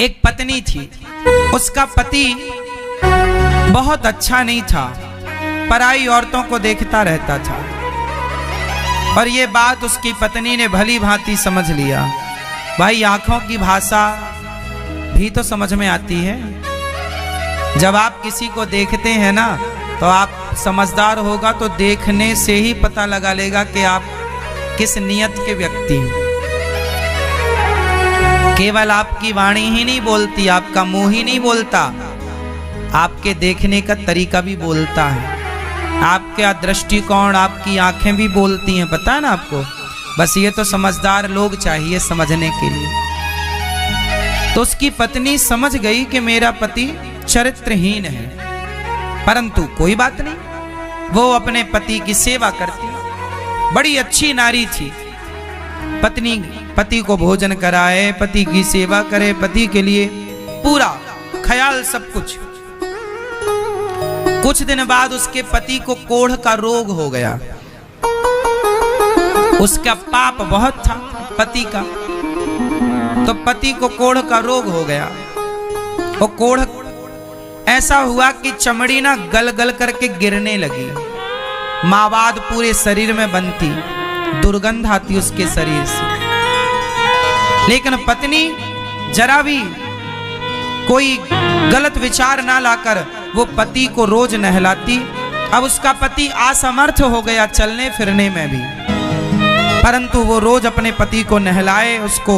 एक पत्नी थी, उसका पति बहुत अच्छा नहीं था, पराई औरतों को देखता रहता था। और ये बात उसकी पत्नी ने भली भांति समझ लिया। भाई आंखों की भाषा भी तो समझ में आती है। जब आप किसी को देखते हैं ना, तो आप समझदार होगा तो देखने से ही पता लगा लेगा कि आप किस नियत के व्यक्ति हैं। केवल आपकी वाणी ही नहीं बोलती, आपका मुंह ही नहीं बोलता, आपके देखने का तरीका भी बोलता है। आपका दृष्टिकोण, आपकी आंखें भी बोलती हैं, पता है ना आपको। बस ये तो समझदार लोग चाहिए समझने के लिए। तो उसकी पत्नी समझ गई कि मेरा पति चरित्रहीन है, परंतु कोई बात नहीं, वो अपने पति की सेवा करती। बड़ी अच्छी नारी थी। पत्नी पति को भोजन कराए, पति की सेवा करे, पति के लिए पूरा ख्याल सब कुछ। कुछ दिन बाद उसके पति को कोढ़ का रोग हो गया। उसका पाप बहुत था पति का, तो पति को कोढ़ का रोग हो गया। वो कोढ़ ऐसा हुआ कि चमड़ी ना गल गल करके गिरने लगी, मावाद पूरे शरीर में बनती, दुर्गंध आती उसके शरीर से। लेकिन पत्नी जरा भी कोई गलत विचार ना लाकर वो पति को रोज नहलाती। अब उसका पति असमर्थ हो गया चलने फिरने में भी, परंतु वो रोज अपने पति को नहलाए, उसको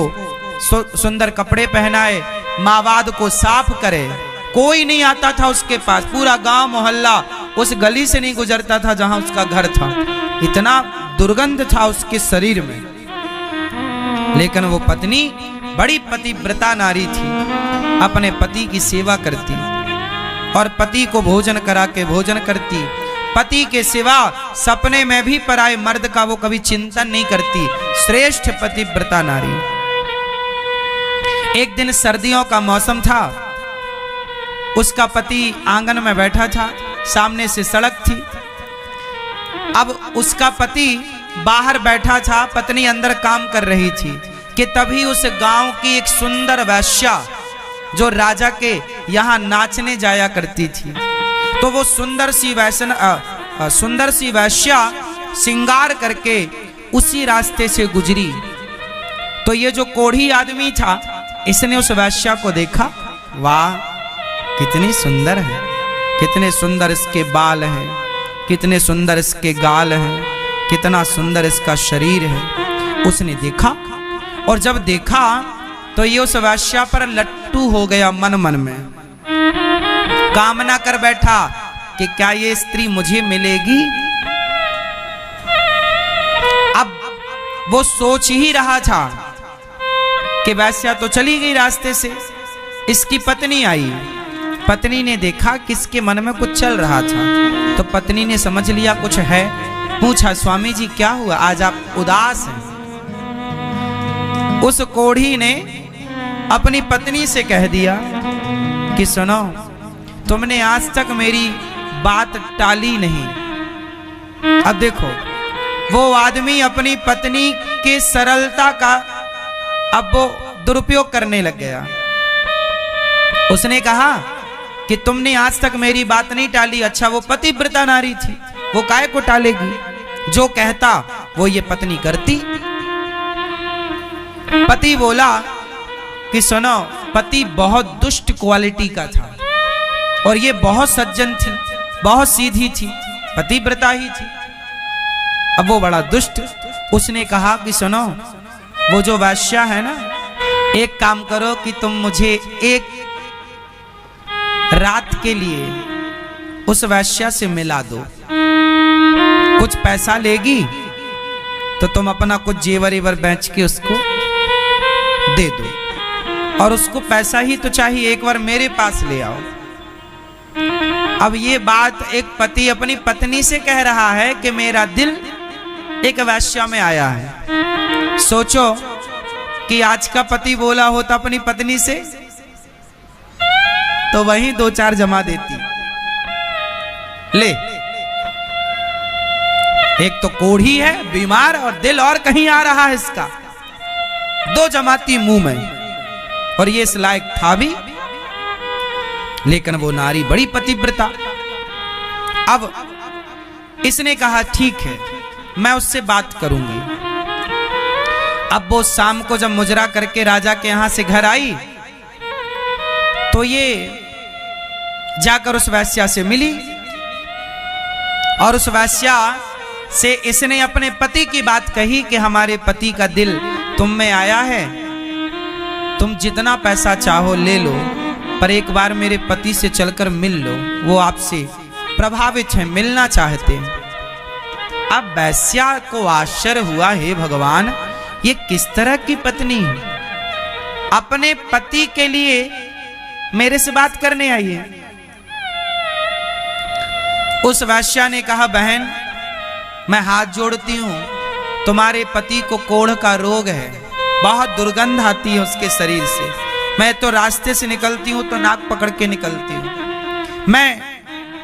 सुंदर कपड़े पहनाए, मावाद को साफ करे। कोई नहीं आता था उसके पास, पूरा गांव मोहल्ला उस गली से नहीं गुजरता था जहां उसका घर था, इतना दुर्गंध था उसके शरीर में। लेकिन वो पत्नी बड़ी पतिव्रता नारी थी, अपने पति की सेवा करती और पति को भोजन करा के भोजन करती। पति के सिवा सपने में भी पराये मर्द का वो कभी चिंतन नहीं करती। श्रेष्ठ पतिव्रता नारी। एक दिन सर्दियों का मौसम था, उसका पति आंगन में बैठा था, सामने से सड़क थी। अब उसका पति बाहर बैठा था, पत्नी अंदर काम कर रही थी कि तभी उस गांव की एक सुंदर वैश्या जो राजा के यहाँ नाचने जाया करती थी, तो वो सुंदर सी वैश्या श्रृंगार करके उसी रास्ते से गुजरी। तो ये जो कोढ़ी आदमी था, इसने उस वैश्या को देखा, वाह कितनी सुंदर है, कितने सुंदर इसके बाल हैं, कितने सुंदर इसके गाल हैं, कितना सुंदर इसका शरीर है। उसने देखा, और जब देखा तो ये उस वैश्या पर लट्टू हो गया। मन मन में कामना कर बैठा कि क्या ये स्त्री मुझे मिलेगी। अब वो सोच ही रहा था कि वैश्या तो चली गई रास्ते से, इसकी पत्नी आई। पत्नी ने देखा कि इसके मन में कुछ चल रहा था, तो पत्नी ने समझ लिया कुछ है। पूछा, स्वामी जी क्या हुआ, आज आप उदास हैं। उस कोढ़ी ने अपनी पत्नी से कह दिया कि सुनो, तुमने आज तक मेरी बात टाली नहीं। अब देखो, वो आदमी अपनी पत्नी की सरलता का अब वो दुरुपयोग करने लग गया। उसने कहा कि तुमने आज तक मेरी बात नहीं टाली। अच्छा, वो पतिव्रता नारी थी, वो काहे को टालेगी, जो कहता वो ये पत्नी करती। पति बोला कि सुनो, पति बहुत दुष्ट क्वालिटी का था और ये बहुत सज्जन थी, बहुत सीधी थी, पतिव्रता ही थी। अब वो बड़ा दुष्ट। उसने कहा कि सुनो, वो जो वैश्या है ना, एक काम करो कि तुम मुझे एक रात के लिए उस वैश्या से मिला दो। कुछ पैसा लेगी तो तुम अपना कुछ जेवर एवर बेच के उसको दे दो, और उसको पैसा ही तो चाहिए, एक बार मेरे पास ले आओ। अब ये बात एक पति अपनी पत्नी से कह रहा है कि मेरा दिल एक वैश्या में आया है। सोचो कि आज का पति बोला होता अपनी पत्नी से, तो वही 2-4 जमा देती। ले, एक तो कोढ़ी है, बीमार, और दिल और कहीं आ रहा है इसका, 2 जमाती मुंह में। और ये इस लायक था भी, लेकिन वो नारी बड़ी पतिव्रता। अब इसने कहा ठीक है, मैं उससे बात करूंगी। अब वो शाम को जब मुजरा करके राजा के यहां से घर आई तो ये जाकर उस वैश्या से मिली और उस वैश्या से इसने अपने पति की बात कही कि हमारे पति का दिल तुम में आया है, तुम जितना पैसा चाहो ले लो, पर एक बार मेरे पति से चलकर मिल लो, वो आपसे प्रभावित हैं, मिलना चाहते हैं। अब वैश्या को आश्चर्य हुआ, हे भगवान, ये किस तरह की पत्नी है, अपने पति के लिए मेरे से बात करने आई है। उस वैश्या ने कहा, बहन मैं हाथ जोड़ती हूं, तुम्हारे पति को कोढ़ का रोग है, बहुत दुर्गंध आती है उसके शरीर से, मैं तो रास्ते से निकलती हूं तो नाक पकड़ के निकलती हूं, मैं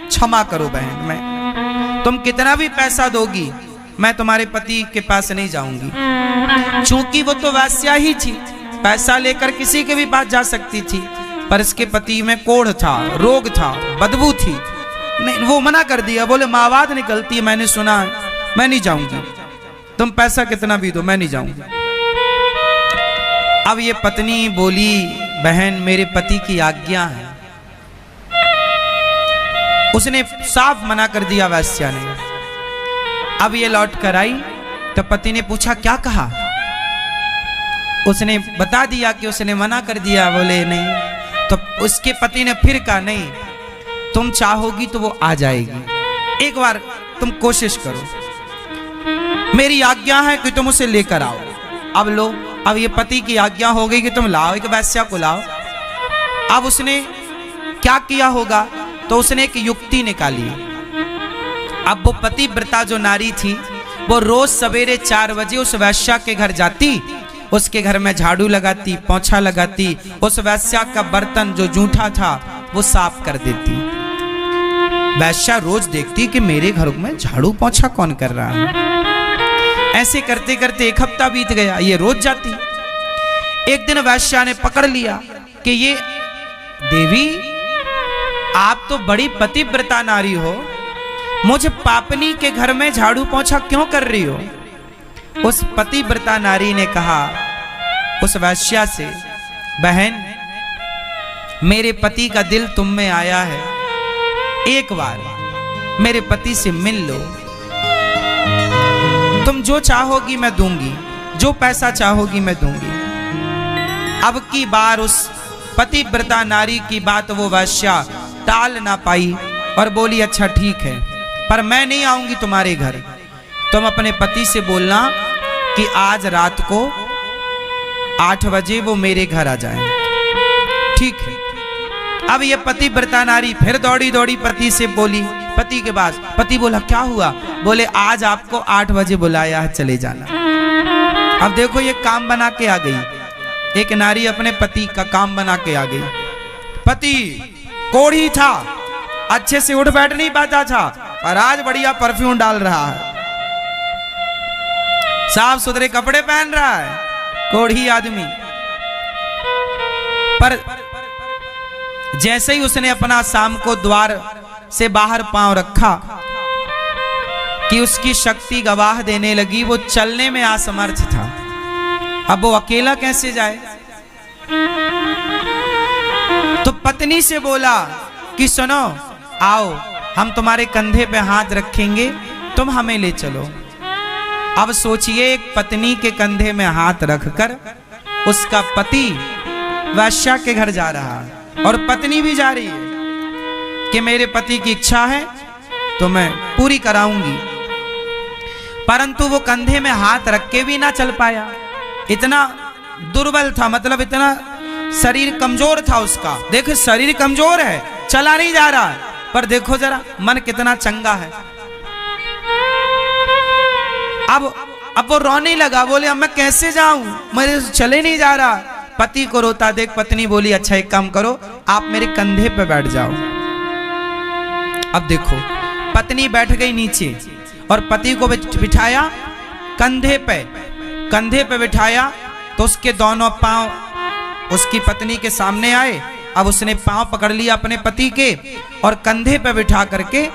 क्षमा करो बहन, मैं तुम कितना भी पैसा दोगी मैं तुम्हारे पति के पास नहीं जाऊंगी। चूंकि वो तो वैश्या ही थी, पैसा लेकर किसी के भी पास जा सकती थी, पर इसके पति में कोढ़ था, रोग था, बदबू थी, नहीं वो मना कर दिया, बोले मावाद निकलती है, मैंने सुना है, मैं नहीं जाऊंगी, तुम पैसा कितना भी दो मैं नहीं जाऊंगी। अब ये पत्नी बोली, बहन मेरे पति की आज्ञा है। उसने साफ मना कर दिया वैश्या ने। अब ये लौट कर आई तो पति ने पूछा क्या कहा, उसने बता दिया कि उसने मना कर दिया, बोले नहीं। तो उसके पति ने फिर कहा, नहीं तुम चाहोगी तो वो आ जाएगी, एक बार तुम कोशिश करो, मेरी आज्ञा है कि तुम उसे लेकर आओ। अब लो, अब ये पति की आज्ञा हो गई कि तुम लाओ, एक वैश्या को लाओ। अब उसने क्या किया होगा, तो उसने एक युक्ति निकाली। अब वो पतिव्रता जो नारी थी वो रोज सवेरे 4 बजे उस वैश्या के घर जाती, उसके घर में झाड़ू लगाती, पोंछा लगाती, उस वैश्या का बर्तन जो जूठा था वो साफ कर देती। वैश्या रोज देखती कि मेरे घर में झाड़ू पोंछा कौन कर रहा है। ऐसे करते करते 1 हफ्ता बीत गया, ये रोज जाती। एक दिन वैश्या ने पकड़ लिया कि ये देवी आप तो बड़ी पतिव्रता नारी हो, मुझे पापनी के घर में झाड़ू पोंछा क्यों कर रही हो। उस पतिव्रता नारी ने कहा उस वैश्या से, बहन मेरे पति का दिल तुम में आया है, एक बार मेरे पति से मिल लो, तुम जो चाहोगी मैं दूंगी, जो पैसा चाहोगी मैं दूंगी। अब की बार उस पतिव्रता नारी की बात वो वैश्या टाल ना पाई और बोली, अच्छा ठीक है, पर मैं नहीं आऊंगी तुम्हारे घर, तुम अपने पति से बोलना कि आज रात को 8 बजे वो मेरे घर आ जाए। ठीक है। अब ये पतिव्रता नारी फिर दौड़ी दौड़ी पति से बोली, पति के पास। पति बोला क्या हुआ, बोले आज आपको 8 बजे बुलाया है, चले जाना। अब देखो ये काम बना के आ गई, एक नारी अपने पति का काम बना के आ गई। पति कोढ़ी था, अच्छे से उठ बैठ नहीं पाता था, और आज बढ़िया परफ्यूम डाल रहा है, साफ सुथरे कपड़े पहन रहा है, कोढ़ी आदमी। पर जैसे ही उसने अपना शाम को द्वार से बाहर पांव रखा कि उसकी शक्ति गवाह देने लगी, वो चलने में असमर्थ था। अब वो अकेला कैसे जाए। तो पत्नी से बोला कि सुनो, आओ हम तुम्हारे कंधे पे हाथ रखेंगे, तुम हमें ले चलो। अब सोचिए, एक पत्नी के कंधे में हाथ रखकर उसका पति वैश्या के घर जा रहा है, और पत्नी भी जा रही है कि मेरे पति की इच्छा है तो मैं पूरी कराऊंगी। परंतु वो कंधे में हाथ रख के भी ना चल पाया, इतना दुर्बल था, मतलब इतना शरीर कमजोर था उसका। देखो शरीर कमजोर है, चला नहीं जा रहा, पर देखो जरा मन कितना चंगा है। अब वो रोने लगा, बोले अब मैं कैसे जाऊं, मेरे चले नहीं जा रहा। पति को रोता देख पत्नी बोली, अच्छा एक काम करो, आप मेरे कंधे पे बैठ जाओ। अब देखो पत्नी बैठ गई नीचे और पति को बिठाया कंधे पे बिठाया, तो उसके दोनों पांव उसकी पत्नी के सामने आए। अब उसने पांव पकड़ लिया अपने पति के और कंधे पे बिठा करके,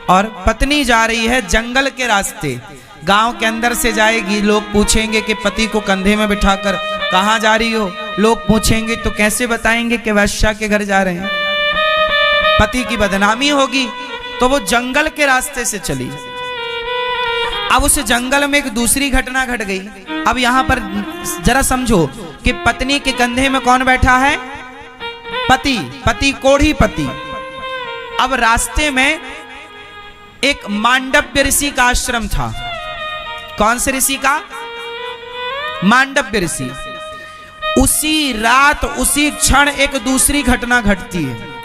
और पत्नी जा रही है जंगल के रास्ते, गांव के अंदर से जाएगी। लोग पूछेंगे कि पति को कंधे में बिठाकर कहाँ जा रही हो, लोग पूछेंगे तो कैसे बताएंगे कि वैश्या के घर जा रहे हैं, पति की बदनामी होगी। तो वो जंगल के रास्ते से चली। अब उस जंगल में एक दूसरी घटना घट गई। अब यहां पर जरा समझो कि पत्नी के कंधे में कौन बैठा है? पति, पति कोढ़ी पति। अब रास्ते में एक मांडव्य ऋषि का आश्रम था। कौन से ऋषि का? मांडव्य ऋषि। उसी रात उसी क्षण एक दूसरी घटना घटती है।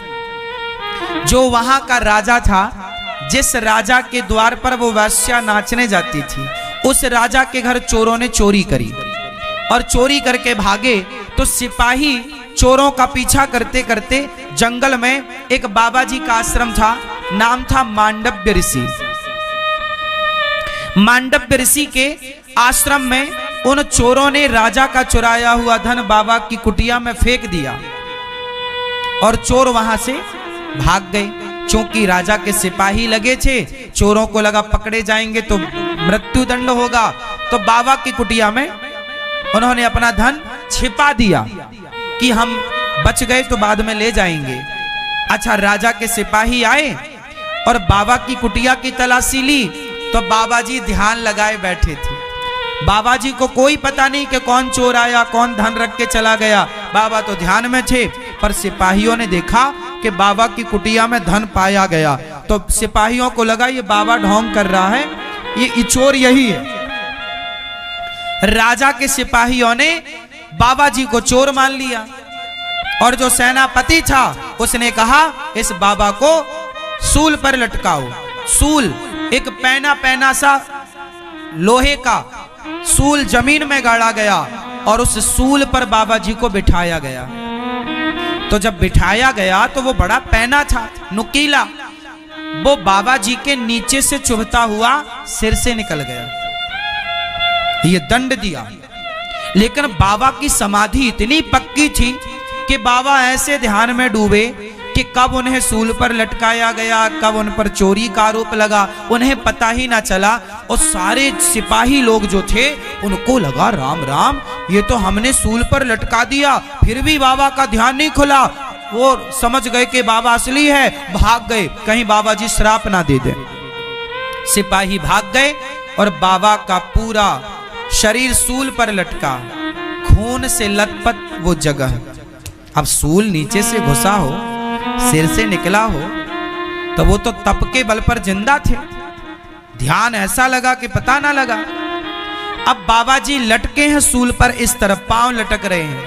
जो वहां का राजा था, जिस राजा के द्वार पर वो वैश्या नाचने जाती थी, उस राजा के घर चोरों ने चोरी करी और चोरी करके भागे। तो सिपाही चोरों का पीछा करते करते जंगल में एक बाबा जी का आश्रम था, नाम था मांडव्य ऋषि। मांडव्य ऋषि के आश्रम में उन चोरों ने राजा का चुराया हुआ धन बाबा की कुटिया में फेंक दिया और चोर वहां से भाग गए। क्योंकि राजा के सिपाही लगे थे, चोरों को लगा पकड़े जाएंगे तो मृत्युदंड होगा, तो बाबा की कुटिया में उन्होंने अपना धन छिपा दिया कि हम बच गए तो बाद में ले जाएंगे। अच्छा, राजा के सिपाही आए और बाबा की कुटिया की तलाशी ली, तो बाबा जी ध्यान लगाए बैठे थे। बाबा जी को कोई पता नहीं कि कौन चोर आया, कौन धन रख के चला गया। बाबा तो ध्यान में थे, पर सिपाहियों ने देखा कि बाबा की कुटिया में धन पाया गया। तो सिपाहियों को लगा ये बाबा ढोंग कर रहा है, ये चोर यही है। राजा के सिपाहियों ने बाबा जी को चोर मान लिया और जो सेनापति था उसने कहा इस बाबा को सूल पर लटकाओ। सूल एक पैना पैना सा लोहे का सूल जमीन में गाड़ा गया और उस सूल पर बाबा जी को बिठाया गया। तो जब बिठाया गया तो वो बड़ा पैना था, नुकीला, वो बाबा जी के नीचे से चुभता हुआ सिर से निकल गया। ये दंड दिया। लेकिन बाबा की समाधि इतनी पक्की थी कि बाबा ऐसे ध्यान में डूबे कि कब उन्हें सूल पर लटकाया गया, कब उन पर चोरी का आरोप लगा, उन्हें पता ही ना चला। और सारे सिपाही लोग जो थे उनको लगा राम राम, ये तो हमने सूल पर लटका दिया, फिर भी बाबा का ध्यान नहीं खुला। वो समझ गए कि बाबा असली है, भाग गए, कहीं बाबा जी श्राप ना दे दे। सिपाही भाग गए और बाबा का पूरा शरीर सूल पर लटका, खून से लथपथ वो जगह। अब सूल नीचे से घुसा हो, सिर से निकला हो, तो वो तो तप के बल पर जिंदा थे। ध्यान ऐसा लगा कि पता ना लगा। अब बाबा जी लटके हैं सूल पर, इस तरफ पांव लटक रहे हैं,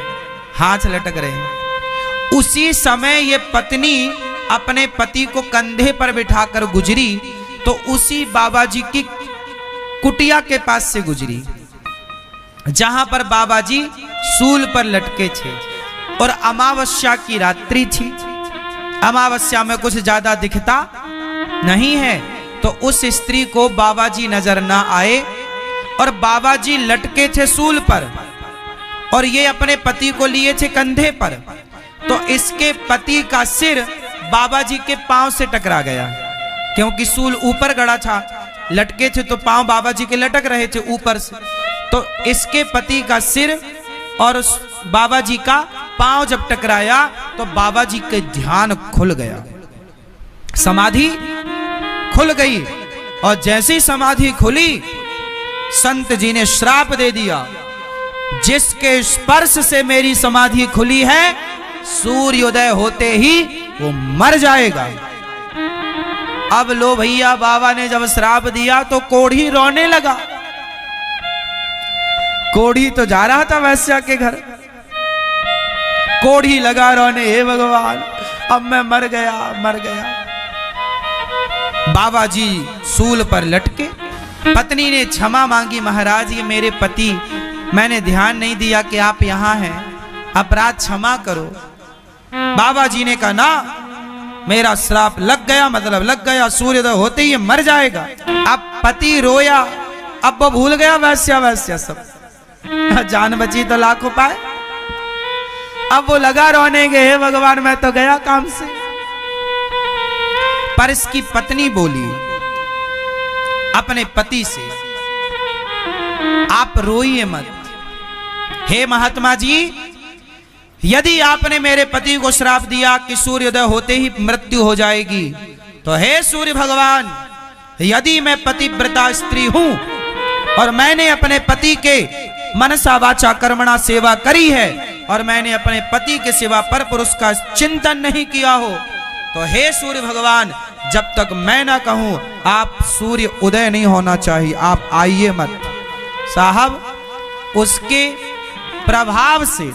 हाथ लटक रहे हैं। उसी समय ये पत्नी अपने पति को कंधे पर बिठाकर गुजरी, तो उसी बाबा जी की कुटिया के पास से गुजरी जहां पर बाबा जी सूल पर लटके थे। और अमावस्या की रात्रि थी, अमावस्या में कुछ ज्यादा दिखता नहीं है, तो उस स्त्री को बाबा जी नजर ना आए और बाबा जी लटके थे सूल पर और ये अपने पति को लिए थे कंधे पर। तो इसके पति का सिर बाबा जी के पांव से टकरा गया, क्योंकि सूल ऊपर गड़ा था, लटके थे तो पांव बाबा जी के लटक रहे थे ऊपर से। तो इसके पति का सिर और बाबा जी का पांव जब टकराया तो बाबा जी के ध्यान खुल गया, समाधि खुल गई। और जैसे ही समाधि खुली, संत जी ने श्राप दे दिया, जिसके स्पर्श से मेरी समाधि खुली है, सूर्योदय होते ही वो मर जाएगा। अब लो भैया, बाबा ने जब श्राप दिया तो कोढ़ी रोने लगा। कोढ़ी तो जा रहा था वैश्या के घर, कोढ़ी लगा रोने, हे भगवान अब मैं मर गया, मर गया। बाबा जी सूल पर लटके। पत्नी ने क्षमा मांगी, महाराज ये मेरे पति, मैंने ध्यान नहीं दिया कि आप यहाँ हैं, अपराध क्षमा करो। बाबा जी ने कहा ना, मेरा श्राप लग गया मतलब लग गया, सूर्योदय होते ही मर जाएगा। अब पति रोया, अब वो भूल गया वैश्या वैश्या सब, जान बची तो लाख उपाय। अब वो लगा रोने के, हे भगवान मैं तो गया काम से। पर इसकी पत्नी बोली अपने पति से, आप रोइए मत। हे महात्मा जी, यदि आपने मेरे पति को श्राप दिया कि सूर्योदय होते ही मृत्यु हो जाएगी, तो हे सूर्य भगवान, यदि मैं पतिव्रता स्त्री हूं और मैंने अपने पति के मनसा वाचा कर्मणा सेवा करी है और मैंने अपने पति के सिवा पर पुरुष का चिंतन नहीं किया हो, तो हे सूर्य भगवान, जब तक मैं ना कहूं आप सूर्य उदय नहीं होना चाहिए, आप आइए मत। साहब, उसके प्रभाव से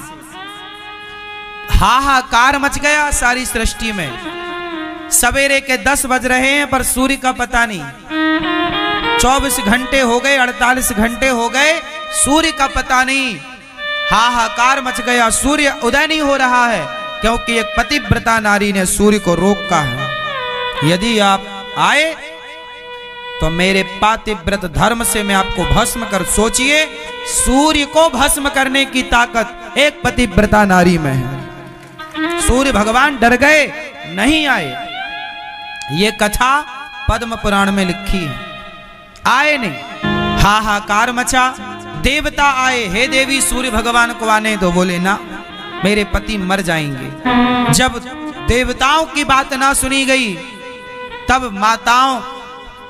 हाहाकार मच गया सारी सृष्टि में। सवेरे के 10 बज रहे हैं पर सूर्य का पता नहीं। 24 घंटे हो गए, 48 घंटे हो गए, सूर्य का पता नहीं। हाहाकार मच गया, सूर्य उदय नहीं हो रहा है, क्योंकि एक पतिव्रता नारी ने सूर्य को रोका है। यदि आप आए तो मेरे पातिव्रत धर्म से मैं आपको भस्म कर, सोचिए सूर्य को भस्म करने की ताकत एक पतिव्रता नारी में है। सूर्य भगवान डर गए, नहीं आए। ये कथा पद्म पुराण में लिखी है। आए नहीं, हाहाकार मचा, देवता आए, हे देवी सूर्य भगवान को आने दो। बोले ना, मेरे पति मर जाएंगे। जब देवताओं की बात ना सुनी गई,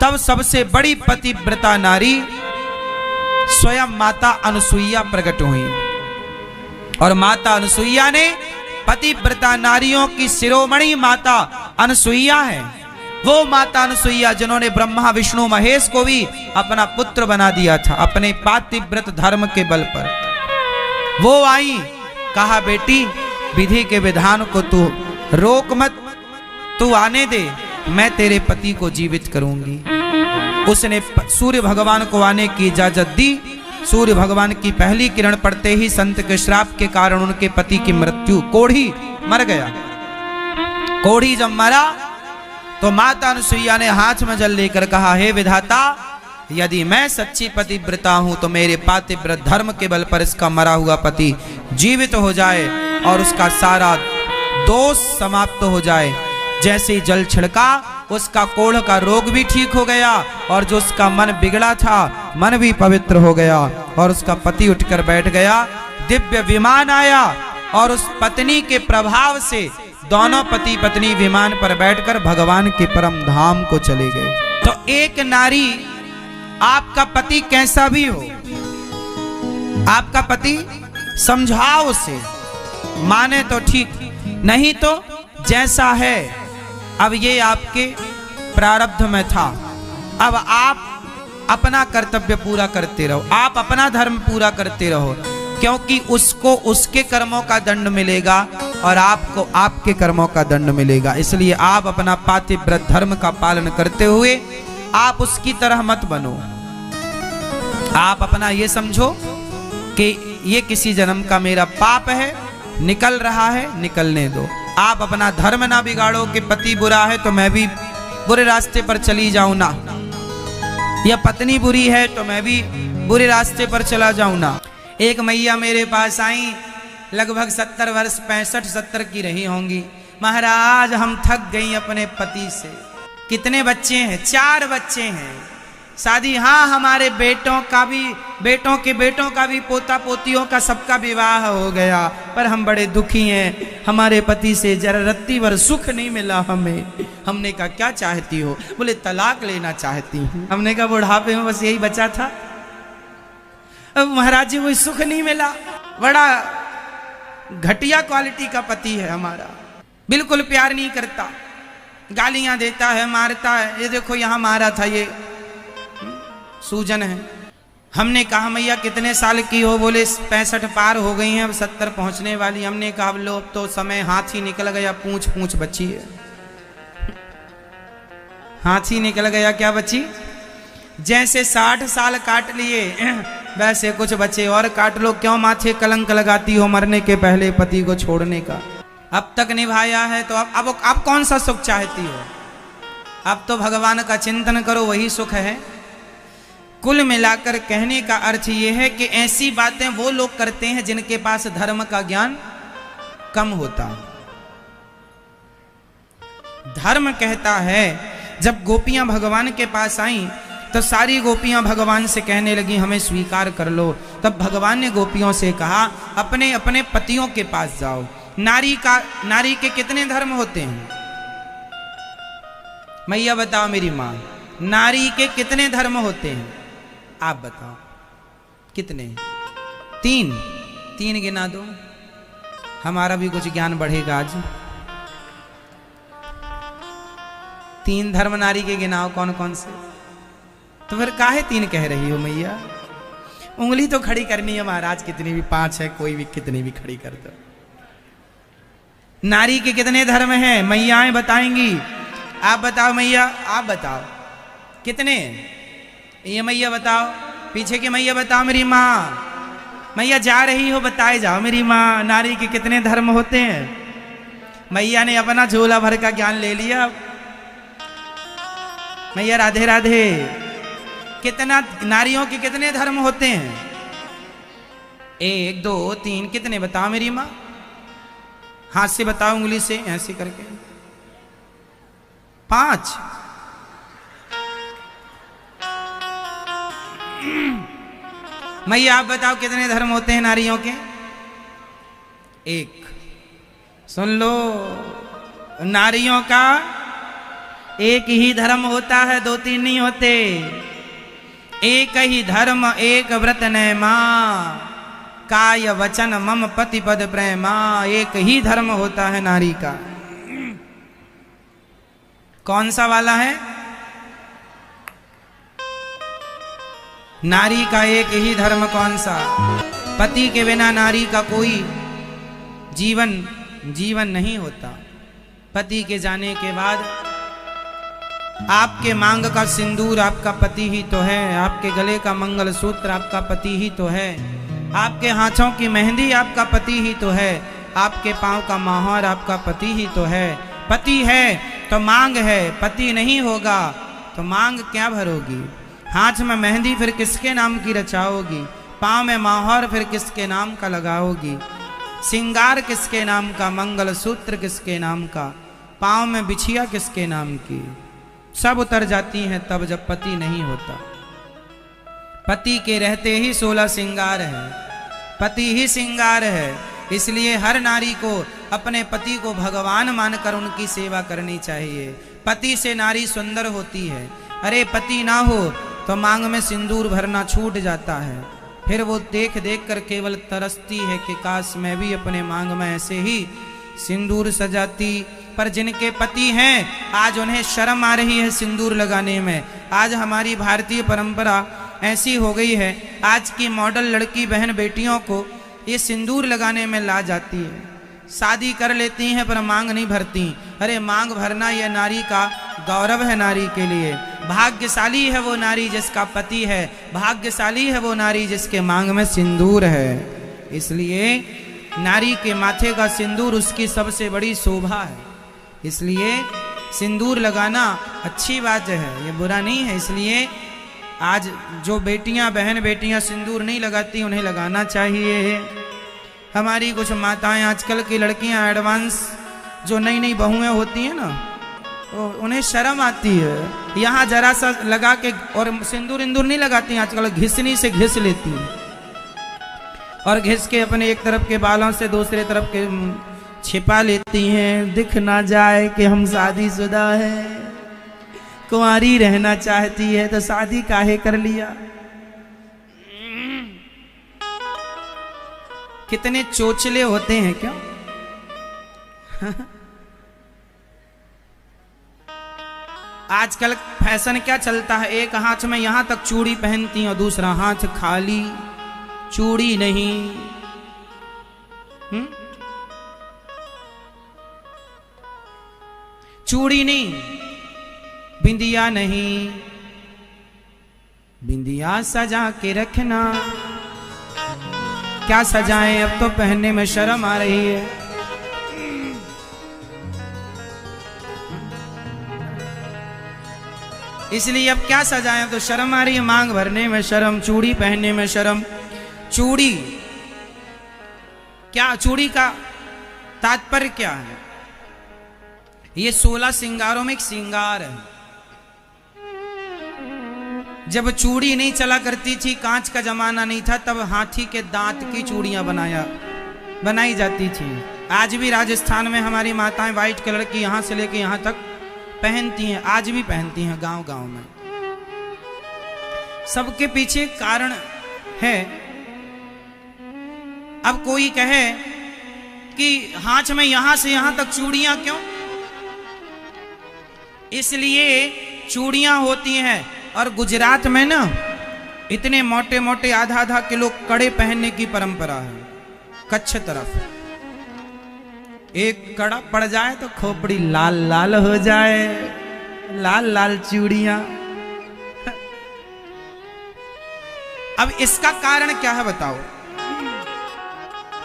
तब सबसे बड़ी पतिव्रता नारी स्वयं माता अनुसुईया प्रकट हुई। और माता अनुसुईया ने, पतिव्रता नारियों की शिरोमणि माता अनुसुईया है, वो माता अनुसुईया जिन्होंने ब्रह्मा विष्णु महेश को भी अपना पुत्र बना दिया था अपने पातिव्रत धर्म के बल पर। वो आई, कहा बेटी विधि के विधान को तू रोक मत, तू आने दे, मैं तेरे पति को जीवित करूंगी। उसने सूर्य भगवान को आने की इजाजत दी। सूर्य भगवान की पहली किरण पड़ते ही संत के श्राप के कारण उनके पति की मृत्यु, कोढ़ी मर गया। कोढ़ी जब मरा तो माता अनुसुईया ने हाथ में जल लेकर कहा, हे विधाता, यदि मैं सच्ची पतिव्रता हूं तो मेरे पातिव्रत धर्म के बल पर इसका मरा हुआ पति जीवित हो जाए और उसका सारा दोष समाप्त हो जाए। जैसे ही जल छिड़का, उसका कोढ़ का रोग भी ठीक हो गया और जो उसका मन बिगड़ा था, मन भी पवित्र हो गया और उसका पति उठकर बैठ गया। दिव्य विमान आया और उस पत्नी के प्रभाव से दोनों पति पत्नी विमान पर बैठकर भगवान के परम धाम को चले गए। तो एक नारी, आपका पति कैसा भी हो, आपका पति समझाओ उसे, माने तो ठीक, नहीं तो जैसा है। अब ये आपके प्रारब्ध में था, अब आप अपना कर्तव्य पूरा करते रहो, आप अपना धर्म पूरा करते रहो, क्योंकि उसको उसके कर्मों का दंड मिलेगा और आपको आपके कर्मों का दंड मिलेगा। इसलिए आप अपना पातिव्रत धर्म का पालन करते हुए आप उसकी तरह मत बनो। आप अपना ये समझो कि ये किसी जन्म का मेरा पाप है, निकल रहा है, निकलने दो। आप अपना धर्म ना बिगाड़ो कि पति बुरा है तो मैं भी बुरे रास्ते पर चली जाऊं ना, या पत्नी बुरी है तो मैं भी बुरे रास्ते पर चला जाऊं ना। एक मैया मेरे पास आई, लगभग 70 वर्ष, 65-70 की रही होंगी। महाराज हम थक गई अपने पति से। कितने बच्चे हैं? 4 बच्चे हैं। शादी, हाँ हमारे बेटों के बेटों का भी, पोता पोतियों का सबका विवाह हो गया, पर हम बड़े दुखी हैं, हमारे पति से जरा रत्ती भर सुख नहीं मिला हमें। हमने कहा क्या चाहती हो? बोले तलाक लेना चाहती हूँ। हमने कहा बुढ़ापे में बस यही बचा था। अब महाराज जी कोई सुख नहीं मिला, बड़ा घटिया क्वालिटी का पति है हमारा, बिल्कुल प्यार नहीं करता, गालियां देता है, मारता है। ये देखो यहाँ मारा था, ये सूजन है। हमने कहा मैया कितने साल की हो? बोले 65 पार हो गई हैं, अब 70 पहुंचने वाली। हमने कहा लो अब तो समय हाथी निकल गया, पूंछ बची है। हाथी निकल गया, क्या बची? जैसे 60 साल काट लिए वैसे कुछ बचे और काट लो। क्यों माथे कलंक लगाती हो मरने के पहले पति को छोड़ने का? अब तक निभाया है तो अब कौन सा सुख चाहती हो? अब तो भगवान का चिंतन करो, वही सुख है। कुल मिलाकर कहने का अर्थ यह है कि ऐसी बातें वो लोग करते हैं जिनके पास धर्म का ज्ञान कम होता। धर्म कहता है, जब गोपियां भगवान के पास आईं तो सारी गोपियां भगवान से कहने लगी हमें स्वीकार कर लो। तब भगवान ने गोपियों से कहा अपने अपने पतियों के पास जाओ। नारी के कितने धर्म होते हैं? मैया बताओ मेरी मां, नारी के कितने धर्म होते हैं? आप बताओ कितने? 3 गिना दो, हमारा भी कुछ ज्ञान बढ़ेगा आज। 3 धर्म नारी के गिनाओ, कौन कौन से? तो फिर काहे 3 कह रही हो मैया? उंगली तो खड़ी करनी है महाराज, कितनी भी 5 है, कोई भी कितनी भी खड़ी कर दो। नारी के कितने धर्म हैं मैयाएं बताएंगी। आप बताओ मैया, आप बताओ कितने? ये मैया बताओ, पीछे की मैया बताओ मेरी माँ। मैया जा रही हो, बताए जाओ मेरी माँ, नारी के कितने धर्म होते हैं? मैया ने अपना झोला भर का ज्ञान ले लिया। मैया राधे राधे। कितना नारियों के कितने धर्म होते हैं? 1 2 3 कितने बताओ मेरी माँ? हाथ से बताओ, उंगली से ऐसे करके। 5। मैया आप बताओ कितने धर्म होते हैं नारियों के? 1। सुन लो, नारियों का एक ही धर्म होता है, 2-3 नहीं होते। एक ही धर्म, एक व्रत नैमा, काय वचन मम पति पद प्रेमा। एक ही धर्म होता है नारी का। कौन सा वाला है? नारी का एक ही धर्म कौन सा? पति के बिना नारी का कोई जीवन नहीं होता। पति के जाने के बाद आपके मांग का सिंदूर आपका पति ही तो है, आपके गले का मंगलसूत्र आपका पति ही तो है, आपके हाथों की मेहंदी आपका पति ही तो है, आपके पांव का मोहर आपका पति ही तो है। पति है तो मांग है, पति नहीं होगा तो मांग क्या भरोगी? हाथ में मेहंदी फिर किसके नाम की रचाओगी? पांव में मोहर फिर किसके नाम का लगाओगी? सिंगार किसके नाम का? मंगलसूत्र किसके नाम का? पांव में बिछिया किसके नाम की? सब उतर जाती हैं तब जब पति नहीं होता। पति के रहते ही 16 श्रृंगार है, पति ही श्रृंगार है। इसलिए हर नारी को अपने पति को भगवान मानकर उनकी सेवा करनी चाहिए। पति से नारी सुंदर होती है। अरे पति ना हो तो मांग में सिंदूर भरना छूट जाता है। फिर वो देख देख कर केवल तरसती है कि काश मैं भी अपने मांग में ऐसे ही सिंदूर सजाती। पर जिनके पति हैं आज उन्हें शर्म आ रही है सिंदूर लगाने में। आज हमारी भारतीय परंपरा ऐसी हो गई है, आज की मॉडल लड़की बहन बेटियों को ये सिंदूर लगाने में ला जाती है। शादी कर लेती हैं पर मांग नहीं भरती। अरे मांग भरना यह नारी का गौरव है। नारी के लिए भाग्यशाली है वो नारी जिसका पति है, भाग्यशाली है वो नारी जिसके मांग में सिंदूर है। इसलिए नारी के माथे का सिंदूर उसकी सबसे बड़ी शोभा है। इसलिए सिंदूर लगाना अच्छी बात है, ये बुरा नहीं है। इसलिए आज जो बेटियां बहन बेटियां सिंदूर नहीं लगाती उन्हें लगाना चाहिए। हमारी कुछ माताएं आजकल की लड़कियां एडवांस जो नई नई बहुएं होती हैं ना, तो उन्हें शर्म आती है। यहाँ जरा सा लगा के और सिंदूर इंदूर नहीं लगाती, आजकल घिसनी से घिस लेती हैं और घिस के अपने एक तरफ के बालों से दूसरे तरफ के छिपा लेती हैं। दिख ना जाए कि हम शादीशुदा हैं। कुंवारी रहना चाहती है तो शादी काहे कर लिया। कितने चोचले होते हैं क्या। आजकल फैशन क्या चलता है, एक हाथ में यहां तक चूड़ी पहनती और दूसरा हाथ खाली, चूड़ी नहीं। चूड़ी नहीं, बिंदिया नहीं, बिंदिया सजा के रखना। क्या सजाएं, अब तो पहनने में शर्म आ रही है। इसलिए अब क्या सजाएं, तो शर्म आ रही है। मांग भरने में शर्म, चूड़ी पहनने में शर्म। चूड़ी क्या, चूड़ी का तात्पर्य क्या है? ये 16 श्रृंगारों में एक श्रृंगार है। जब चूड़ी नहीं चला करती थी, कांच का जमाना नहीं था, तब हाथी के दांत की चूड़ियां बनाई जाती थी। आज भी राजस्थान में हमारी माताएं व्हाइट कलर की यहां से लेके यहां तक पहनती हैं, आज भी पहनती हैं गांव गांव में। सबके पीछे कारण है। अब कोई कहे कि हाथ में यहां से यहां तक चूड़ियां क्यों? इसलिए चूड़ियां होती हैं। और गुजरात में ना इतने मोटे मोटे आधा आधा किलो कड़े पहनने की परंपरा है। कच्छ तरफ एक कड़ा पड़ जाए तो खोपड़ी लाल लाल हो जाए, लाल लाल चूड़ियां। अब इसका कारण क्या है बताओ?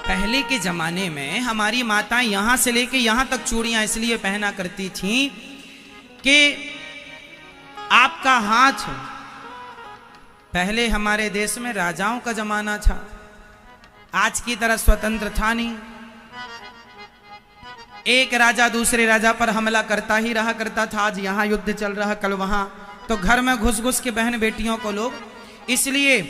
पहले के जमाने में हमारी माताएं यहां से लेके यहां तक चूड़ियां इसलिए पहना करती थीं कि आपका हाथ, पहले हमारे देश में राजाओं का जमाना था, आज की तरह स्वतंत्र था नहीं। एक राजा दूसरे राजा पर हमला करता ही रहा करता था। आज यहां युद्ध चल रहा, कल वहां, तो घर में घुस घुस के बहन बेटियों को लोग, इसलिए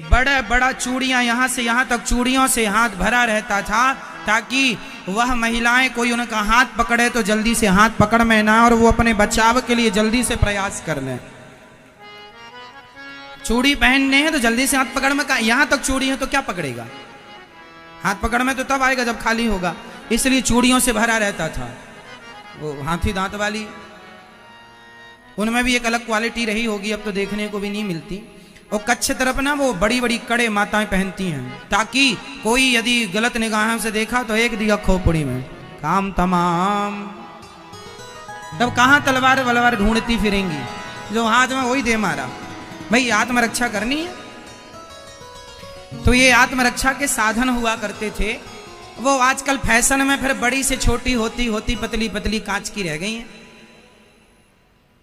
बड़ा बड़ा चूड़ियां यहां से यहां तक चूड़ियों से हाथ भरा रहता था, ताकि वह महिलाएं कोई उनका हाथ पकड़े तो जल्दी से हाथ पकड़ में ना, और वो अपने बचाव के लिए जल्दी से प्रयास कर लें। चूड़ी पहनने हैं तो जल्दी से हाथ पकड़ में, यहां तक चूड़ी है तो क्या पकड़ेगा? हाथ पकड़ में तो तब आएगा जब खाली होगा। इसलिए चूड़ियों से भरा रहता था। वो हाथी दांत वाली, उनमें भी एक अलग क्वालिटी रही होगी, अब तो देखने को भी नहीं मिलती। और कच्छ तरफ ना वो बड़ी बड़ी कड़े माताएं पहनती हैं, ताकि कोई यदि गलत निगाहों से देखा तो एक दिया खोपड़ी में, काम तमाम। तब कहां तलवार वलवार ढूंढती फिरेंगी, जो हाथ में वही दे मारा। भाई आत्मरक्षा करनी है, तो ये आत्मरक्षा के साधन हुआ करते थे। वो आजकल फैशन में फिर बड़ी से छोटी होती होती पतली पतली कांच की रह गई हैं।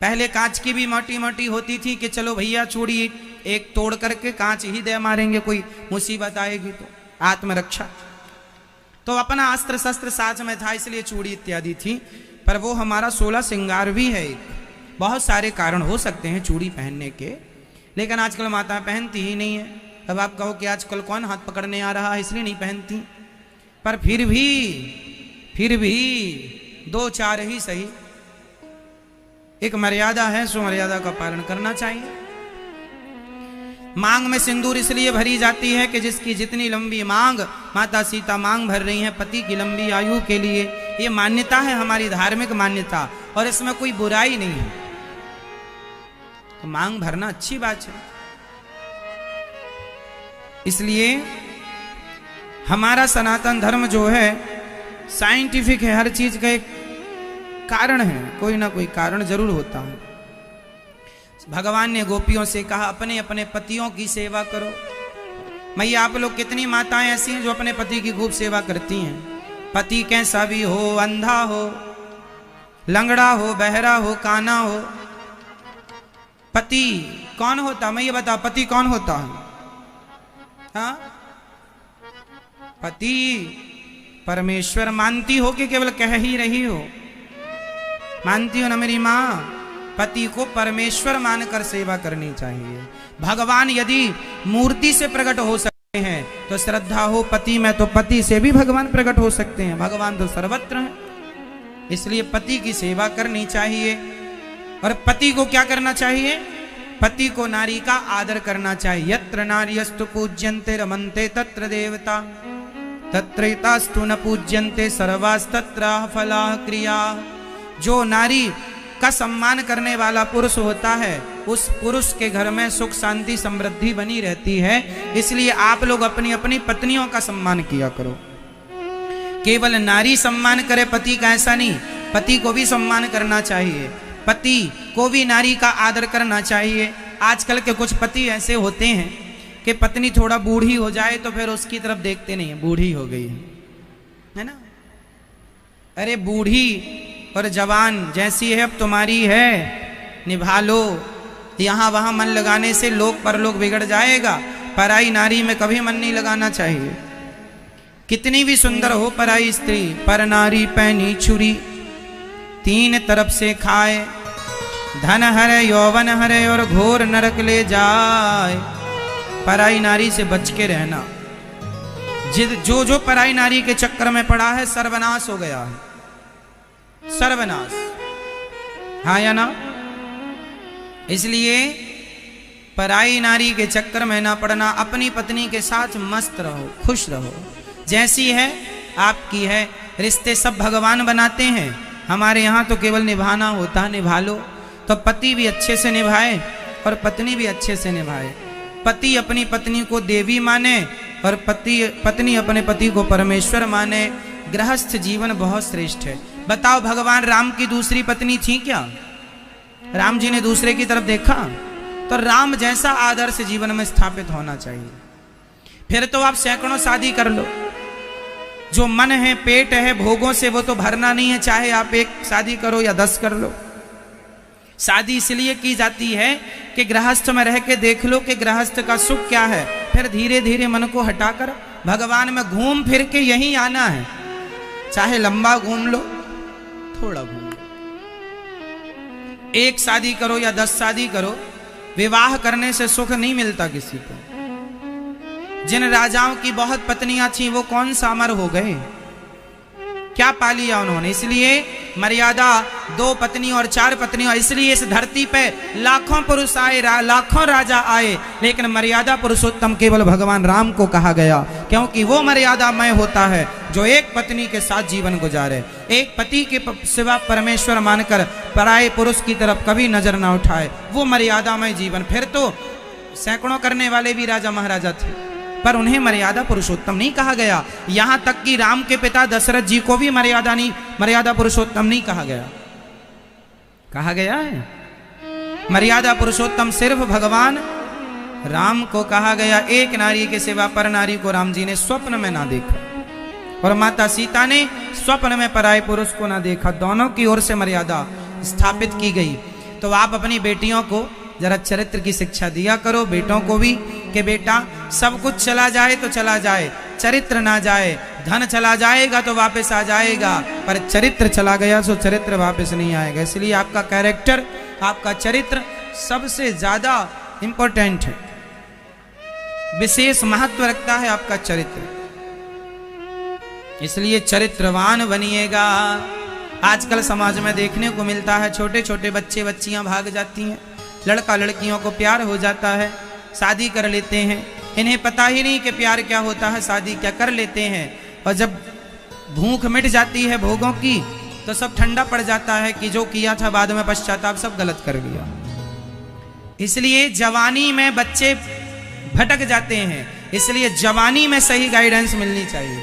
पहले कांच की भी मोटी मोटी होती थी कि चलो भैया चूड़ी एक तोड़ करके कांच ही दे मारेंगे, कोई मुसीबत आएगी तो। आत्मरक्षा तो अपना अस्त्र शस्त्र साथ में था, इसलिए चूड़ी इत्यादि थी। पर वो हमारा 16 श्रृंगार भी है। बहुत सारे कारण हो सकते हैं चूड़ी पहनने के, लेकिन आजकल माताएं पहनती ही नहीं है। अब आप कहो कि आजकल कौन हाथ पकड़ने आ रहा है, इसलिए नहीं पहनती। पर फिर भी 2-4 ही सही, एक मर्यादा है, सो मर्यादा का पालन करना चाहिए। मांग में सिंदूर इसलिए भरी जाती है कि जिसकी जितनी लंबी मांग, माता सीता मांग भर रही हैं पति की लंबी आयु के लिए। ये मान्यता है, हमारी धार्मिक मान्यता, और इसमें कोई बुराई नहीं है। तो मांग भरना अच्छी बात है। इसलिए हमारा सनातन धर्म जो है साइंटिफिक है, हर चीज का एक कारण है, कोई ना कोई कारण जरूर होता है। भगवान ने गोपियों से कहा अपने अपने पतियों की सेवा करो। मैया आप लोग कितनी माताएं ऐसी हैं जो अपने पति की खूब सेवा करती हैं। पति कैसा भी हो, अंधा हो, लंगड़ा हो, बहरा हो, काना हो, पति कौन होता? मैं ये बता, पति कौन होता है? हाँ, पति परमेश्वर। मानती हो कि केवल कह ही रही हो? मानती हो ना मेरी माँ? पति को परमेश्वर मानकर सेवा करनी चाहिए। भगवान यदि मूर्ति से प्रकट हो सकते हैं तो श्रद्धा हो पति में, तो पति से भी भगवान प्रकट हो सकते हैं। भगवान तो सर्वत्र हैं, इसलिए पति की सेवा करनी चाहिए। और पति को क्या करना चाहिए? पति को नारी का आदर करना चाहिए। यत्र नार्यस्तु पूज्यन्ते रमन्ते तत्र देवता, तत्रैतास्तु न पूज्यन्ते सर्वास्तत्राः फलाः क्रियाः। जो नारी का सम्मान करने वाला पुरुष होता है, उस पुरुष के घर में सुख शांति समृद्धि बनी रहती है। इसलिए आप लोग अपनी अपनी पत्नियों का सम्मान किया करो। केवल नारी सम्मान करे पति का, ऐसा नहीं, पति को भी सम्मान करना चाहिए। पति को भी नारी का आदर करना चाहिए। आजकल के कुछ पति ऐसे होते हैं कि पत्नी थोड़ा बूढ़ी हो जाए तो फिर उसकी तरफ देखते नहीं है, बूढ़ी हो गई है ना। अरे बूढ़ी और जवान जैसी है अब तुम्हारी है, निभा लो। यहाँ वहाँ मन लगाने से लोक परलोक बिगड़ जाएगा। पराई नारी में कभी मन नहीं लगाना चाहिए। कितनी भी सुंदर हो पराई स्त्री, पर नारी पैनी छुरी, तीन तरफ से खाए, धन हरे यौवन हरे और घोर नरक ले जाए। पराई नारी से बच के रहना। जो जो पराई नारी के चक्कर में पड़ा है सर्वनाश हो गया है, सर्वनाश। हाँ या ना? इसलिए पराई नारी के चक्कर में ना पड़ना, अपनी पत्नी के साथ मस्त रहो, खुश रहो। जैसी है आपकी है, रिश्ते सब भगवान बनाते हैं। हमारे यहाँ तो केवल निभाना होता है, निभा लो। तो पति भी अच्छे से निभाए और पत्नी भी अच्छे से निभाए। पति अपनी पत्नी को देवी माने और पत्नी अपने पति को परमेश्वर माने। गृहस्थ जीवन बहुत श्रेष्ठ है। बताओ, भगवान राम की दूसरी पत्नी थी क्या? राम जी ने दूसरे की तरफ देखा? तो राम जैसा आदर्श जीवन में स्थापित होना चाहिए। फिर तो आप सैकड़ों शादी कर लो, जो मन है, पेट है, भोगों से वो तो भरना नहीं है। चाहे आप एक शादी करो या 10 कर लो। शादी इसलिए की जाती है कि गृहस्थ में रह के देख लो कि गृहस्थ का सुख क्या है, फिर धीरे धीरे मन को हटाकर भगवान में घूम फिर के यहीं आना है। चाहे लंबा घूम लो, थोड़ा घूम लो। एक शादी करो या 10 शादी करो, विवाह करने से सुख नहीं मिलता किसी को। जिन राजाओं की बहुत पत्नियां थी वो कौन सा अमर हो गए? क्या पा लिया उन्होंने? इसलिए मर्यादा 2 पत्नी और 4 पत्नियां। इसलिए इस धरती पे लाखों पुरुष आए, लाखों राजा आए, लेकिन मर्यादा पुरुषोत्तम केवल भगवान राम को कहा गया, क्योंकि वो मर्यादामय होता है जो एक पत्नी के साथ जीवन गुजारे, एक पति के सिवा परमेश्वर मानकर पराये पुरुष की तरफ कभी नजर ना उठाए। वो मर्यादामय जीवन। फिर तो सैकड़ों करने वाले भी राजा महाराजा थे, पर उन्हें मर्यादा पुरुषोत्तम नहीं कहा गया। यहां तक कि राम के पिता दशरथ जी को भी मर्यादा पुरुषोत्तम नहीं कहा गया। कहा गया है मर्यादा पुरुषोत्तम सिर्फ भगवान राम को कहा गया। एक नारी के सिवा पर नारी को राम जी ने स्वप्न में ना देखा, और माता सीता ने स्वप्न में पराये पुरुष को ना देखा। दोनों की ओर से मर्यादा स्थापित की गई। तो आप अपनी बेटियों को जरा चरित्र की शिक्षा दिया करो, बेटों को भी, कि बेटा सब कुछ चला जाए तो चला जाए, चरित्र ना जाए। धन चला जाएगा तो वापस आ जाएगा, पर चरित्र चला गया तो चरित्र वापस नहीं आएगा। इसलिए आपका कैरेक्टर, आपका चरित्र सबसे ज्यादा इंपॉर्टेंट है, विशेष महत्व रखता है आपका चरित्र। इसलिए चरित्रवान बनिएगा। आजकल समाज में देखने को मिलता है, छोटे छोटे बच्चे बच्चियां भाग जाती हैं, लड़का लड़कियों को प्यार हो जाता है, शादी कर लेते हैं। इन्हें पता ही नहीं कि प्यार क्या होता है, शादी क्या, कर लेते हैं। और जब भूख मिट जाती है भोगों की तो सब ठंडा पड़ जाता है कि जो किया था बाद में पश्चाताप, सब गलत कर लिया। इसलिए जवानी में बच्चे भटक जाते हैं। इसलिए जवानी में सही गाइडेंस मिलनी चाहिए,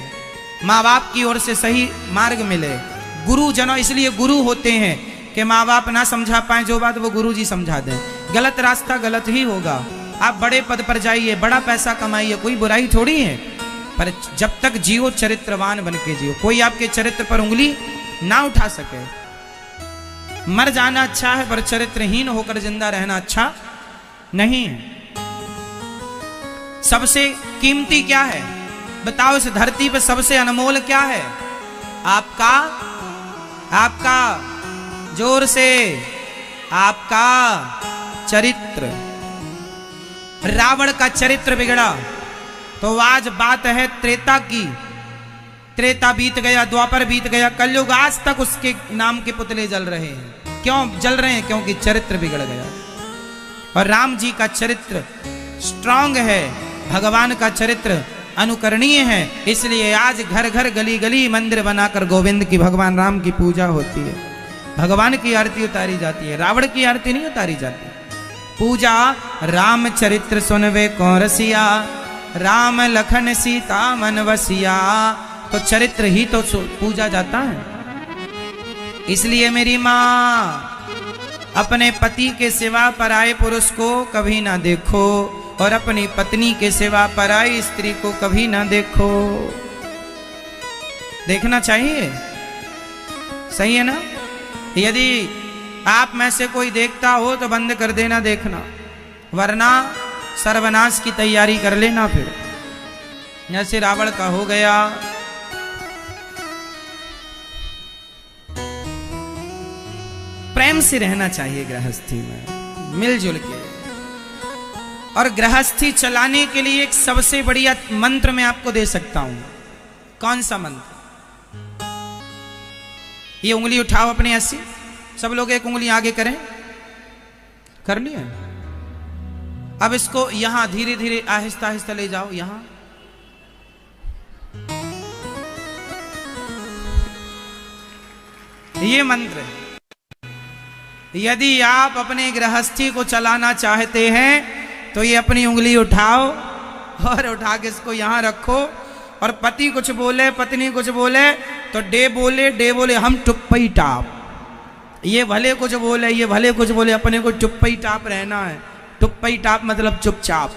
माँ बाप की ओर से सही मार्ग मिले। गुरुजनों, इसलिए गुरु होते हैं कि माँ बाप ना समझा पाए जो बात, वो गुरु जी समझा दें। गलत रास्ता गलत ही होगा। आप बड़े पद पर जाइए, बड़ा पैसा कमाइए, कोई बुराई थोड़ी है, पर जब तक जियो चरित्रवान बन के जियो। कोई आपके चरित्र पर उंगली ना उठा सके। मर जाना अच्छा है, पर चरित्रहीन होकर जिंदा रहना अच्छा नहीं है। सबसे कीमती क्या है बताओ? इस धरती पर सबसे अनमोल क्या है? आपका जोर से, आपका चरित्र। रावण का चरित्र बिगड़ा तो आज बात है त्रेता की। त्रेता बीत गया, द्वापर बीत गया, कलयुग आज तक उसके नाम के पुतले जल रहे हैं। क्यों जल रहे हैं? क्योंकि चरित्र बिगड़ गया। और राम जी का चरित्र स्ट्रांग है, भगवान का चरित्र अनुकरणीय है। इसलिए आज घर घर गली गली मंदिर बनाकर गोविंद की, भगवान राम की पूजा होती है, भगवान की आरती उतारी जाती है। रावण की आरती नहीं उतारी जाती। पूजा राम चरित्र सुनवे कौन रसिया, राम लखन सीता मन वसिया। तो चरित्र ही तो पूजा जाता है। इसलिए मेरी माँ, अपने पति के सिवा पराये पुरुष को कभी ना देखो, और अपनी पत्नी के सिवा पराई स्त्री को कभी ना देखो। देखना चाहिए, सही है ना? यदि आप में से कोई देखता हो तो बंद कर देना देखना, वरना सर्वनाश की तैयारी कर लेना। फिर जैसे रावण का हो गया, प्रेम से रहना चाहिए गृहस्थी में, मिलजुल के। और गृहस्थी चलाने के लिए एक सबसे बढ़िया मंत्र मैं आपको दे सकता हूं। कौन सा मंत्र? ये उंगली उठाओ अपनी ऐसी, सब लोग एक उंगली आगे करें। कर लिया? अब इसको यहां धीरे धीरे आहिस्ता आहिस्ता ले जाओ यहां। ये मंत्र है। यदि आप अपने गृहस्थी को चलाना चाहते हैं तो ये अपनी उंगली उठाओ और उठा के इसको यहां रखो, और पति कुछ बोले पत्नी कुछ बोले तो डे बोले हम टुप्पई टाप। ये भले कुछ बोले ये भले कुछ बोले, अपने को टुप्पई टाप रहना है। टुप्पई टाप मतलब चुपचाप,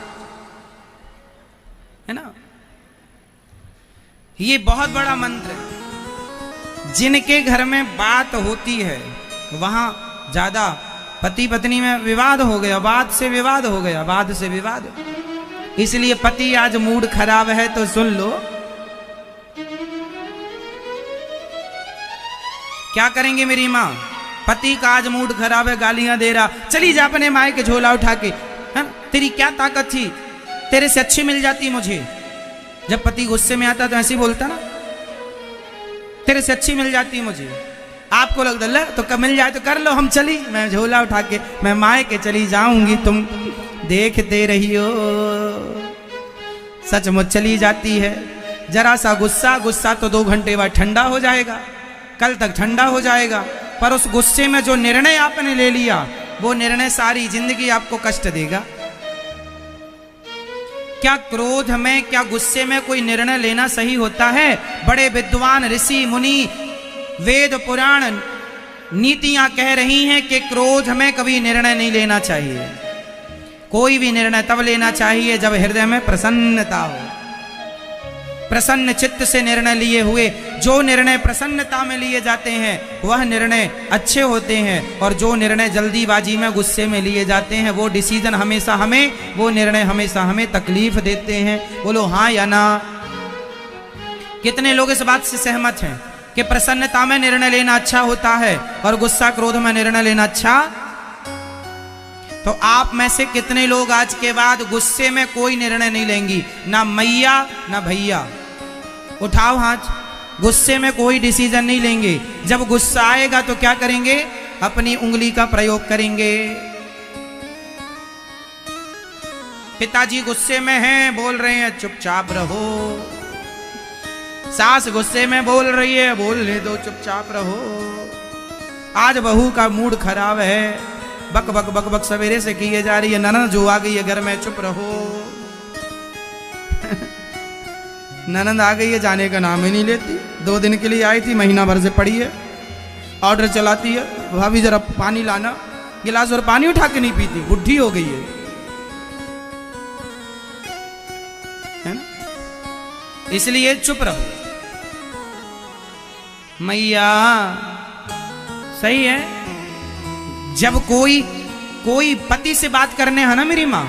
है ना। ये बहुत बड़ा मंत्र है। जिनके घर में बात होती है वहां ज्यादा पति पत्नी में विवाद हो गया, वाद से विवाद हो गया, वाद से विवाद। इसलिए पति आज मूड खराब है तो सुन लो क्या करेंगे मेरी माँ। पति का आज मूड खराब है, गालियां दे रहा, चली जा अपने माए के झोला उठा के, है ना। तेरी क्या ताकत थी, तेरे से अच्छी मिल जाती मुझे। जब पति गुस्से में आता तो ऐसे ही बोलता ना, तेरे से अच्छी मिल जाती मुझे। आपको लगता है तो कब मिल जाए तो कर लो, हम चली, मैं झोला उठा के मैं माए के चली जाऊंगी, तुम देखते रही हो। सचमुच चली जाती है। जरा सा गुस्सा तो 2 घंटे बाद ठंडा हो जाएगा, कल तक ठंडा हो जाएगा। पर उस गुस्से में जो निर्णय आपने ले लिया वो निर्णय सारी जिंदगी आपको कष्ट देगा। क्या क्रोध में, क्या गुस्से में कोई निर्णय लेना सही होता है? बड़े विद्वान ऋषि मुनि वेद पुराण नीतियां कह रही हैं कि क्रोध में कभी निर्णय नहीं लेना चाहिए। कोई भी निर्णय तब लेना चाहिए जब हृदय में प्रसन्नता हो। प्रसन्न चित्त से निर्णय लिए हुए, जो निर्णय प्रसन्नता में लिए जाते हैं वह निर्णय अच्छे होते हैं, और जो निर्णय जल्दीबाजी में गुस्से में लिए जाते हैं वो डिसीजन हमेशा हमें, वो निर्णय हमेशा हमें तकलीफ देते हैं। बोलो हाँ या ना। कितने लोग इस बात से सहमत हैं कि प्रसन्नता में निर्णय लेना अच्छा होता है और गुस्सा क्रोध में निर्णय लेना अच्छा? तो आप में से कितने लोग आज के बाद गुस्से में कोई निर्णय नहीं लेंगी? ना मैया ना भैया, उठाओ हाथ। गुस्से में कोई डिसीजन नहीं लेंगे। जब गुस्सा आएगा तो क्या करेंगे? अपनी उंगली का प्रयोग करेंगे। पिताजी गुस्से में हैं, बोल रहे हैं चुपचाप रहो। सास गुस्से में बोल रही है, बोलने दो, चुपचाप रहो। आज बहू का मूड खराब है, बक बक बक बक सवेरे से किए जा रही है, ननद जो आ गई है घर में, चुप रहो। ननद आ गई है, जाने का नाम ही नहीं लेती। 2 दिन के लिए आई थी, महीना भर से पड़ी है, ऑर्डर चलाती है, भाभी जरा पानी लाना, गिलास और पानी उठा के नहीं पीती, बुढ़ी हो गई है ना। इसलिए चुप रहो। मैया सही है। जब कोई पति से बात करने है ना मेरी माँ,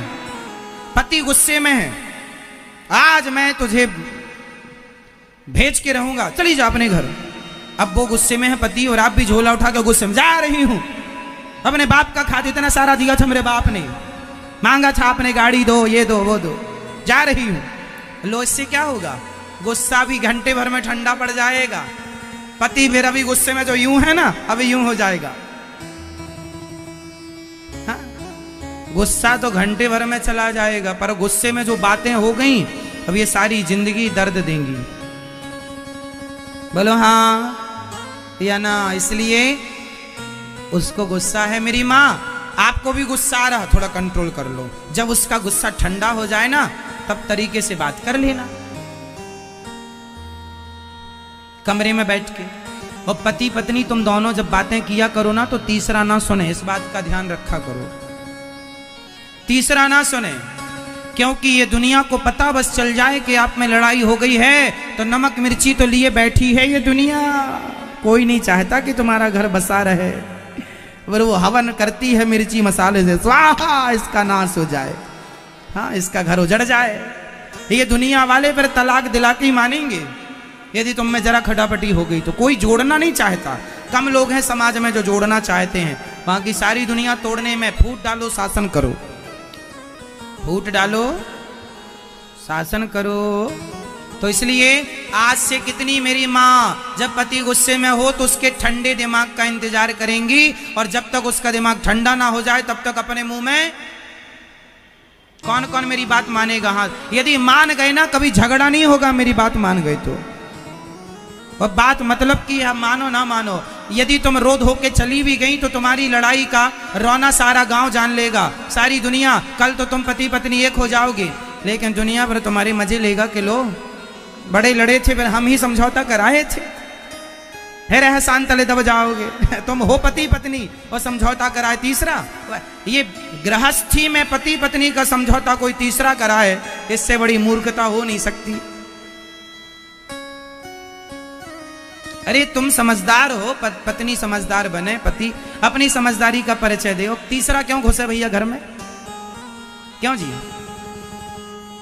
पति गुस्से में है, आज मैं तुझे भेज के रहूंगा, चली जा अपने घर। अब वो गुस्से में है पति, और आप भी झोला उठा के गुस्से में जा रही हूं। अपने बाप का खाद इतना सारा दिया था मेरे बाप ने, मांगा था आपने गाड़ी दो, ये दो वो दो, जा रही हूं। लो, इससे क्या होगा? गुस्सा भी घंटे भर में ठंडा पड़ जाएगा। पति फिर अभी गुस्से में जो यूं है ना, अभी यूं हो जाएगा। हाँ? गुस्सा तो घंटे भर में चला जाएगा, पर गुस्से में जो बातें हो गई अब ये सारी जिंदगी दर्द देंगी। बोलो हाँ या ना। इसलिए उसको गुस्सा है मेरी माँ, आपको भी गुस्सा आ रहा, थोड़ा कंट्रोल कर लो। जब उसका गुस्सा ठंडा हो जाए ना, तब तरीके से बात कर लेना कमरे में बैठ के। और पति पत्नी तुम दोनों जब बातें किया करो ना, तो तीसरा ना सुने, इस बात का ध्यान रखा करो। तीसरा ना सुने, क्योंकि ये दुनिया को पता बस चल जाए कि आप में लड़ाई हो गई है तो नमक मिर्ची तो लिए बैठी है ये दुनिया। कोई नहीं चाहता कि तुम्हारा घर बसा रहे, पर वो हवन करती है मिर्ची मसाले से, स्वाहा, इसका नाश हो जाए, हाँ, इसका घर उजड़ जाए। ये दुनिया वाले फिर तलाक दिला के ही मानेंगे यदि तुम में जरा खटापटी हो गई तो। कोई जोड़ना नहीं चाहता, कम लोग हैं समाज में जो जोड़ना चाहते हैं। बाकी सारी दुनिया तोड़ने में। फूट डालो शासन करो, फूट डालो शासन करो। तो इसलिए आज से कितनी मेरी माँ जब पति गुस्से में हो तो उसके ठंडे दिमाग का इंतजार करेंगी, और जब तक उसका दिमाग ठंडा ना हो जाए तब तक अपने मुंह में कौन कौन मेरी बात मानेगा। हाँ, यदि मान गए ना कभी झगड़ा नहीं होगा, मेरी बात मान गए तो। और बात मतलब कि आप मानो ना मानो, यदि तुम रोध होके चली भी गई तो तुम्हारी लड़ाई का रौना सारा गांव जान लेगा, सारी दुनिया। कल तो तुम पति पत्नी एक हो जाओगे, लेकिन दुनिया भर तुम्हारे मजे लेगा कि लो बड़े लड़े थे, फिर हम ही समझौता कराए थे, फिर एहसान तले दब जाओगे। तुम हो पति पत्नी और समझौता कराए तीसरा। ये गृहस्थी में पति पत्नी का समझौता कोई तीसरा कराए, इससे बड़ी मूर्खता हो नहीं सकती। अरे तुम समझदार हो, पत्नी समझदार बने, पति अपनी समझदारी का परिचय दे। तीसरा क्यों घुसे भैया घर में, क्यों जी?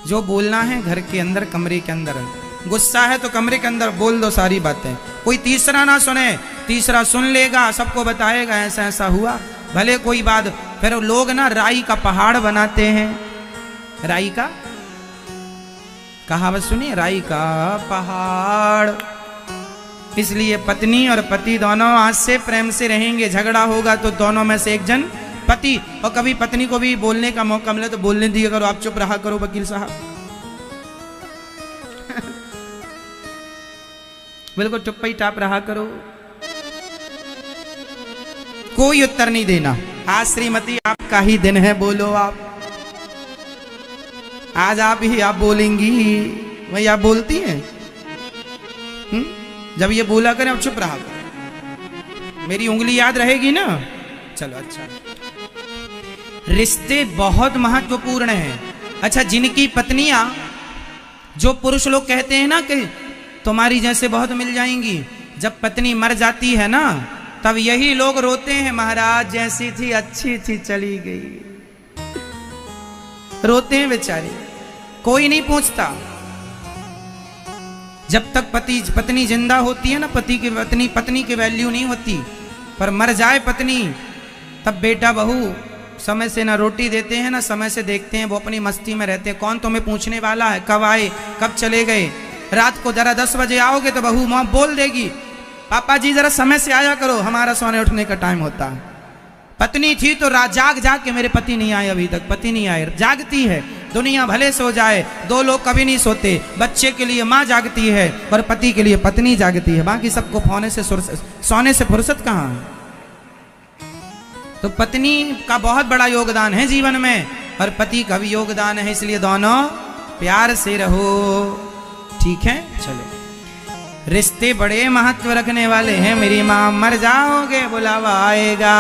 जो बोलना है घर के अंदर, कमरे के अंदर। गुस्सा है तो कमरे के अंदर बोल दो सारी बातें, कोई तीसरा ना सुने। तीसरा सुन लेगा, सबको बताएगा ऐसा ऐसा हुआ, भले कोई बात। फिर लोग ना राई का पहाड़ बनाते हैं, राई का कहावत सुनिए, राई का पहाड़। इसलिए पत्नी और पति दोनों आज से प्रेम से रहेंगे। झगड़ा होगा तो दोनों में से एक जन, पति और कभी पत्नी को भी बोलने का मौका मिले तो बोलने दिया करो, आप चुप रहा करो वकील साहब। बिल्कुल चुप ही टाप रहा करो, कोई उत्तर नहीं देना। आज श्रीमती आपका ही दिन है, बोलो आप। आज आप ही आप बोलेंगी, वही आप बोलती हैं। जब ये बोला करें अब चुप रहा करें, मेरी उंगली याद रहेगी ना। चलो अच्छा, रिश्ते बहुत महत्वपूर्ण हैं। अच्छा, जिनकी पत्नियां, जो पुरुष लोग कहते हैं ना कि तुम्हारी जैसे बहुत मिल जाएंगी, जब पत्नी मर जाती है ना तब यही लोग रोते हैं, महाराज जैसी थी अच्छी थी चली गई। रोते हैं बेचारे, कोई नहीं पूछता। जब तक पत्नी जिंदा होती है ना, पत्नी की वैल्यू नहीं होती। पर मर जाए पत्नी तब बेटा बहू समय से ना रोटी देते हैं ना समय से देखते हैं, वो अपनी मस्ती में रहते हैं। कौन तुम्हें पूछने वाला है कब आए कब चले गए। रात को जरा 10 बजे आओगे तो बहू माँ बोल देगी, पापा जी जरा समय से आया करो, हमारा सोने उठने का टाइम होता है। पत्नी थी तो जाग के मेरे पति नहीं आए, अभी तक पति नहीं आए, जागती है। दुनिया भले सो जाए, दो लोग कभी नहीं सोते। बच्चे के लिए माँ जागती है और पति के लिए पत्नी जागती है, बाकी सबको सोने से फुर्सत कहाँ है। तो पत्नी का बहुत बड़ा योगदान है जीवन में, और पति का भी योगदान है, इसलिए दोनों प्यार से रहो, ठीक है। चलो, रिश्ते बड़े महत्व रखने वाले हैं। मेरी माँ मर जाओगे बुलावा आएगा।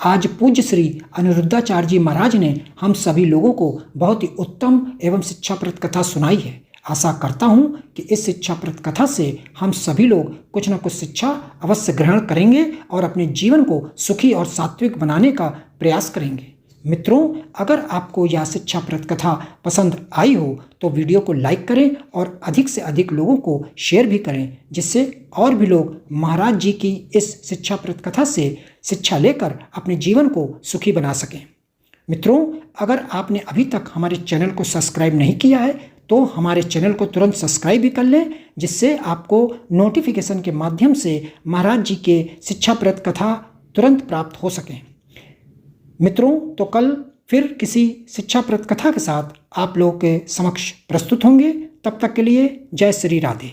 आज पूज्य श्री अनिरुद्धाचार्य जी महाराज ने हम सभी लोगों को बहुत ही उत्तम एवं शिक्षाप्रद कथा सुनाई है। आशा करता हूँ कि इस शिक्षाप्रद कथा से हम सभी लोग कुछ न कुछ शिक्षा अवश्य ग्रहण करेंगे और अपने जीवन को सुखी और सात्विक बनाने का प्रयास करेंगे। मित्रों, अगर आपको यह शिक्षाप्रद कथा पसंद आई हो तो वीडियो को लाइक करें और अधिक से अधिक लोगों को शेयर भी करें, जिससे और भी लोग महाराज जी की इस शिक्षाप्रद कथा से शिक्षा लेकर अपने जीवन को सुखी बना सकें। मित्रों, अगर आपने अभी तक हमारे चैनल को सब्सक्राइब नहीं किया है तो हमारे चैनल को तुरंत सब्सक्राइब भी कर लें, जिससे आपको नोटिफिकेशन के माध्यम से महाराज जी के शिक्षाप्रद कथा तुरंत प्राप्त हो सकें। मित्रों, तो कल फिर किसी शिक्षाप्रद कथा के साथ आप लोगों के समक्ष प्रस्तुत होंगे। तब तक के लिए जय श्री राधे।